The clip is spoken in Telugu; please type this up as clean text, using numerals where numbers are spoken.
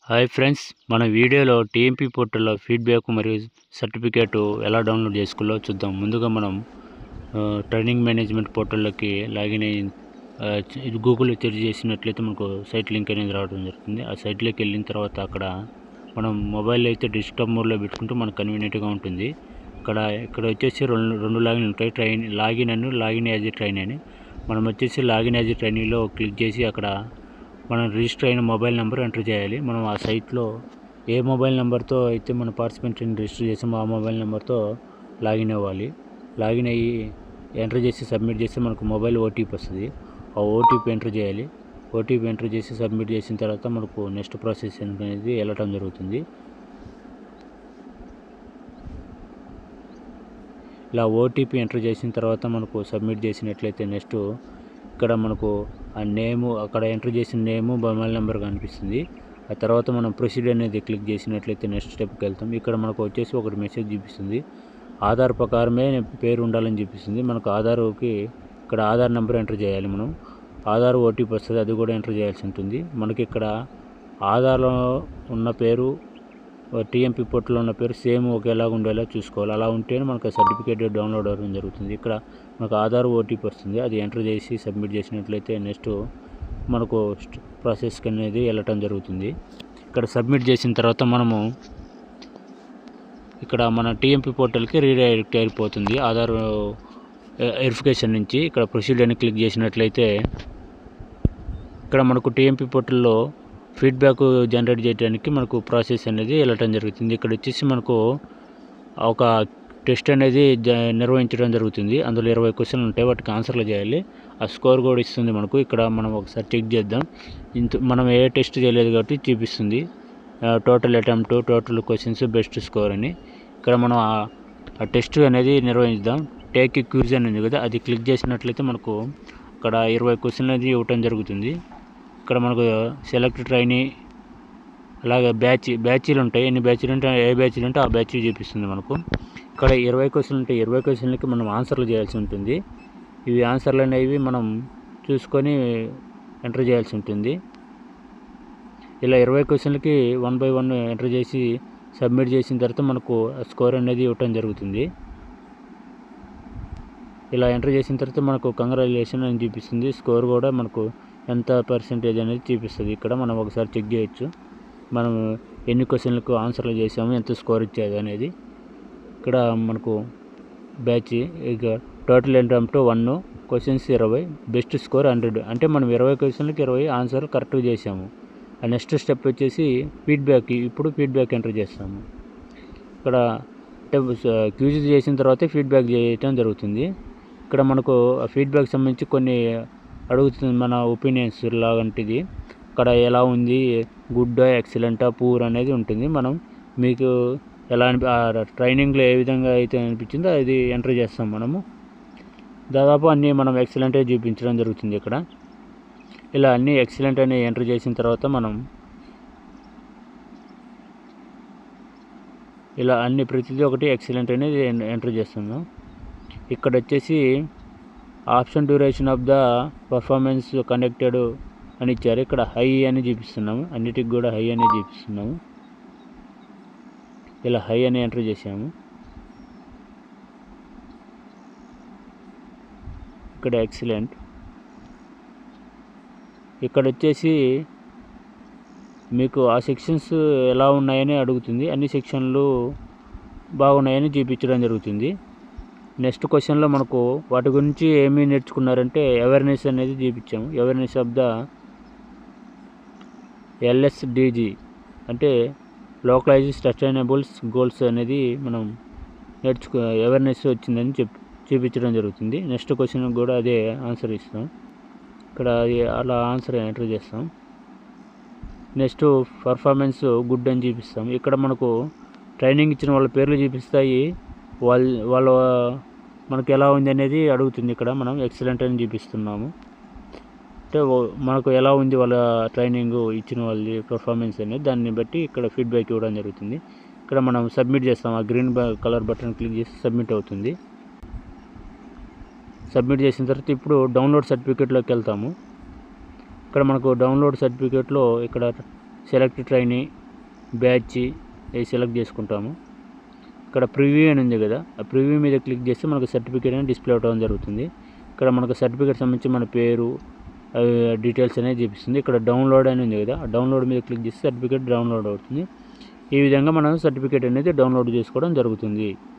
హాయ్ ఫ్రెండ్స్, మన వీడియోలో టీఎంపీ పోర్టల్లో ఫీడ్బ్యాక్ మరియు సర్టిఫికేట్ ఎలా డౌన్లోడ్ చేసుకోవాలో చూద్దాం. ముందుగా మనం ట్రైనింగ్ మేనేజ్మెంట్ పోర్టల్లోకి లాగిన్ అయ్యి ఇది గూగుల్ సెర్చ్ చేసినట్లయితే మనకు సైట్ లింక్ అనేది రావడం జరుగుతుంది. ఆ సైట్లోకి వెళ్ళిన తర్వాత అక్కడ మనం మొబైల్ అయితే డెస్క్టాప్ మోడ్లో పెట్టుకుంటే మనకు కన్వీనియంట్గా ఉంటుంది. ఇక్కడ వచ్చేసి రెండు లాగిన్ ఉంటాయి, లాగిన్ యాజ్ ఏ ట్రైన్ అని. మనం వచ్చేసి లాగిన్ యాజ్ ఏ ట్రైనింగ్లో క్లిక్ చేసి అక్కడ మనం రిజిస్టర్ అయిన మొబైల్ నెంబర్ ఎంటర్ చేయాలి. మనం ఆ సైట్లో ఏ మొబైల్ నెంబర్తో అయితే మన పార్టిసిపెంట్ని రిజిస్టర్ చేసామో ఆ మొబైల్ నెంబర్తో లాగిన్ అవ్వాలి. లాగిన్ అయ్యి ఎంటర్ చేసి సబ్మిట్ చేస్తే మనకు మొబైల్ ఓటీపీ వస్తుంది. ఆ ఓటీపీ ఎంటర్ చేయాలి. ఓటీపీ ఎంటర్ చేసి సబ్మిట్ చేసిన తర్వాత మనకు నెక్స్ట్ ప్రాసెస్ అనేది వెళ్ళటం జరుగుతుంది. ఇలా ఓటీపీ ఎంటర్ చేసిన తర్వాత మనకు సబ్మిట్ చేసినట్లయితే నెక్స్ట్ ఇక్కడ మనకు ఆ నేము, అక్కడ ఎంటర్ చేసిన నేము, మొబైల్ నెంబర్ కనిపిస్తుంది. ఆ తర్వాత మనం ప్రొసీడ్ అనేది క్లిక్ చేసినట్లయితే నెక్స్ట్ స్టెప్కి వెళ్తాం. ఇక్కడ మనకు వచ్చేసి ఒకటి మెసేజ్ చూపిస్తుంది. ఆధార్ ప్రకారమే పేరు ఉండాలని చూపిస్తుంది. మనకు ఆధార్కి ఇక్కడ ఆధార్ నెంబర్ ఎంటర్ చేయాలి. మనం ఆధార్ ఓటీపీ వస్తుంది, అది కూడా ఎంటర్ చేయాల్సి ఉంటుంది. మనకి ఇక్కడ ఆధార్లో ఉన్న పేరు, టీఎంపీ పోర్టల్లో ఉన్న పేరు సేమ్ ఒకేలాగా ఉండేలా చూసుకోవాలి. అలా ఉంటేనే మనకు సర్టిఫికేట్ డౌన్లోడ్ అవ్వడం జరుగుతుంది. ఇక్కడ మనకు ఆధార్ ఓటీపీ వస్తుంది, అది ఎంటర్ చేసి సబ్మిట్ చేసినట్లయితే నెక్స్ట్ మనకు ప్రాసెస్కి అనేది వెళ్ళటం జరుగుతుంది. ఇక్కడ సబ్మిట్ చేసిన తర్వాత మనము ఇక్కడ మన టీఎంపీ పోర్టల్కి రీడైరెక్ట్ అయిపోతుంది. ఆధార్ వెరిఫికేషన్ నుంచి ఇక్కడ ప్రొసీడ్ అని క్లిక్ చేసినట్లయితే ఇక్కడ మనకు టీఎంపీ పోర్టల్లో ఫీడ్బ్యాక్ జనరేట్ చేయడానికి మనకు ప్రాసెస్ అనేది వెళ్ళటం జరుగుతుంది. ఇక్కడ వచ్చేసి మనకు ఒక టెస్ట్ అనేది నిర్వహించడం జరుగుతుంది. అందులో 20 క్వశ్చన్లు ఉంటాయి, వాటికి ఆన్సర్లు చేయాలి. ఆ స్కోర్ కూడా ఇస్తుంది మనకు. ఇక్కడ మనం ఒకసారి చెక్ చేద్దాం. మనం ఏ టెస్ట్ చేయలేదు కాబట్టి చూపిస్తుంది total attempt, total questions, best score అని. ఇక్కడ మనం ఆ టెస్ట్ అనేది నిర్వహిద్దాం. టేక్ క్విజ్ అని ఉంది కదా, అది క్లిక్ చేసినట్లయితే మనకు ఇక్కడ 20 క్వశ్చన్లు అనేది ఇవ్వటం జరుగుతుంది. ఇక్కడ మనకు సెలెక్ట్ ట్రైనీ, అలాగే బ్యాచీలు ఉంటాయి. ఎన్ని బ్యాచీలు ఉంటే ఏ బ్యాచీలు ఉంటే ఆ బ్యాచ్ చూపిస్తుంది మనకు. ఇక్కడ 20 క్వశ్చన్లు ఉంటాయి. 20 క్వశ్చన్లకి మనం ఆన్సర్లు చేయాల్సి ఉంటుంది. ఇవి ఆన్సర్లు అనేవి మనం చూసుకొని ఎంటర్ చేయాల్సి ఉంటుంది. ఇలా 20 క్వశ్చన్లకి 1 by 1 ఎంటర్ చేసి సబ్మిట్ చేసిన తర్వాత మనకు స్కోర్ అనేది ఇవ్వటం జరుగుతుంది. ఇలా ఎంటర్ చేసిన తర్వాత మనకు కంగ్రాచులేషన్ అని చూపిస్తుంది. స్కోర్ కూడా మనకు ఎంత పర్సెంటేజ్ అనేది చూపిస్తుంది. ఇక్కడ మనం ఒకసారి చెక్ చేయొచ్చు, మనం ఎన్ని క్వశ్చన్లకు ఆన్సర్లు చేసాము, ఎంత స్కోర్ ఇచ్చేది అనేది. ఇక్కడ మనకు బ్యాచ్ ఇక total attempt 1, questions 20, best score 100. అంటే మనం 20 క్వశ్చన్లకి 20 ఆన్సర్లు కరెక్ట్గా చేసాము. ఆ నెక్స్ట్ స్టెప్ వచ్చేసి ఫీడ్బ్యాక్. ఇప్పుడు ఫీడ్బ్యాక్ ఎంటర్ చేస్తాము. ఇక్కడ అంటే క్విజ్ చేసిన తర్వాత ఫీడ్బ్యాక్ చేయటం జరుగుతుంది. ఇక్కడ మనకు ఫీడ్బ్యాక్ సంబంధించి కొన్ని అడుగుతుంది, మన ఒపీనియన్స్ లాంటిది. అక్కడ ఎలా ఉంది, గుడ్, ఎక్సలెంటా, పూర్ అనేది ఉంటుంది. మనం మీకు ఎలా ట్రైనింగ్లో ఏ విధంగా అయితే అనిపించిందో అది ఎంటర్ చేస్తాం. మనము దాదాపు అన్నీ మనం ఎక్సలెంటే చూపించడం జరుగుతుంది. ఇక్కడ ఇలా అన్నీ ఎక్సలెంట్ అని ఎంటర్ చేసిన తర్వాత మనం ఇలా అన్ని ప్రతిదీ ఒకటి ఎక్సలెంట్ అనేది ఎంటర్ చేస్తున్నాం. ఇక్కడ వచ్చేసి option duration of the performance conducted అని ఇచ్చారు. ఇక్కడ హై అని చూపిస్తున్నాము, అన్నిటికి కూడా హై అని చూపిస్తున్నాము. ఇలా హై అని ఎంటర్ చేసాము. ఇక్కడ ఎక్సలెంట్. ఇక్కడ వచ్చేసి మీకు ఆ సెక్షన్స్ ఎలా ఉన్నాయని అడుగుతుంది. అన్ని సెక్షన్లు బాగున్నాయని చూపించడం జరుగుతుంది. నెక్స్ట్ క్వశ్చన్లో మనకు వాటి గురించి ఏమీ నేర్చుకున్నారంటే అవేర్నెస్ అనేది చూపించాము. అవేర్నెస్ ఆఫ్ ద LSDG అంటే లోకలైజ్ సస్టైనబుల్స్ గోల్స్ అనేది మనం అవేర్నెస్ వచ్చిందని చూపించడం జరుగుతుంది. నెక్స్ట్ క్వశ్చన్ కూడా అదే ఆన్సర్ ఇస్తాం. ఇక్కడ అలా ఆన్సర్ ఎంటర్ చేస్తాం. నెక్స్ట్ పర్ఫార్మెన్స్ గుడ్ అని చూపిస్తాం. ఇక్కడ మనకు ట్రైనింగ్ ఇచ్చిన వాళ్ళ పేర్లు చూపిస్తాయి. వాళ్ళ మనకు ఎలా ఉంది అనేది అడుగుతుంది. ఇక్కడ మనం ఎక్సలెంట్ అని చూపిస్తున్నాము. అంటే మనకు ఎలా ఉంది వాళ్ళ ట్రైనింగ్ ఇచ్చిన వాళ్ళ పర్ఫార్మెన్స్ అనేది, దాన్ని బట్టి ఇక్కడ ఫీడ్బ్యాక్ ఇవ్వడం జరుగుతుంది. ఇక్కడ మనం సబ్మిట్ చేస్తాం. ఆ గ్రీన్ కలర్ బటన్ క్లిక్ చేసి సబ్మిట్ అవుతుంది. సబ్మిట్ చేసిన తర్వాత ఇప్పుడు డౌన్లోడ్ సర్టిఫికేట్లోకి వెళ్తాము. ఇక్కడ మనకు డౌన్లోడ్ సర్టిఫికేట్లో ఇక్కడ సెలెక్ట్ ట్రైనీ బ్యాచ్ ఇది సెలెక్ట్ చేసుకుంటాము. ఇక్కడ ప్రివ్యూ అని ఉంది కదా, ఆ ప్రివ్యూ మీద క్లిక్ చేస్తే మనకు సర్టిఫికేట్ అనేది డిస్ప్లే అవ్వడం జరుగుతుంది. ఇక్కడ మనకు సర్టిఫికేట్ సంబంధించి మన పేరు డీటెయిల్స్ అనేది చూపిస్తుంది. ఇక్కడ డౌన్లోడ్ అని ఉంది కదా, ఆ డౌన్లోడ్ మీద క్లిక్ చేస్తే సర్టిఫికేట్ డౌన్లోడ్ అవుతుంది. ఈ విధంగా మనం సర్టిఫికేట్ అనేది డౌన్లోడ్ చేసుకోవడం జరుగుతుంది.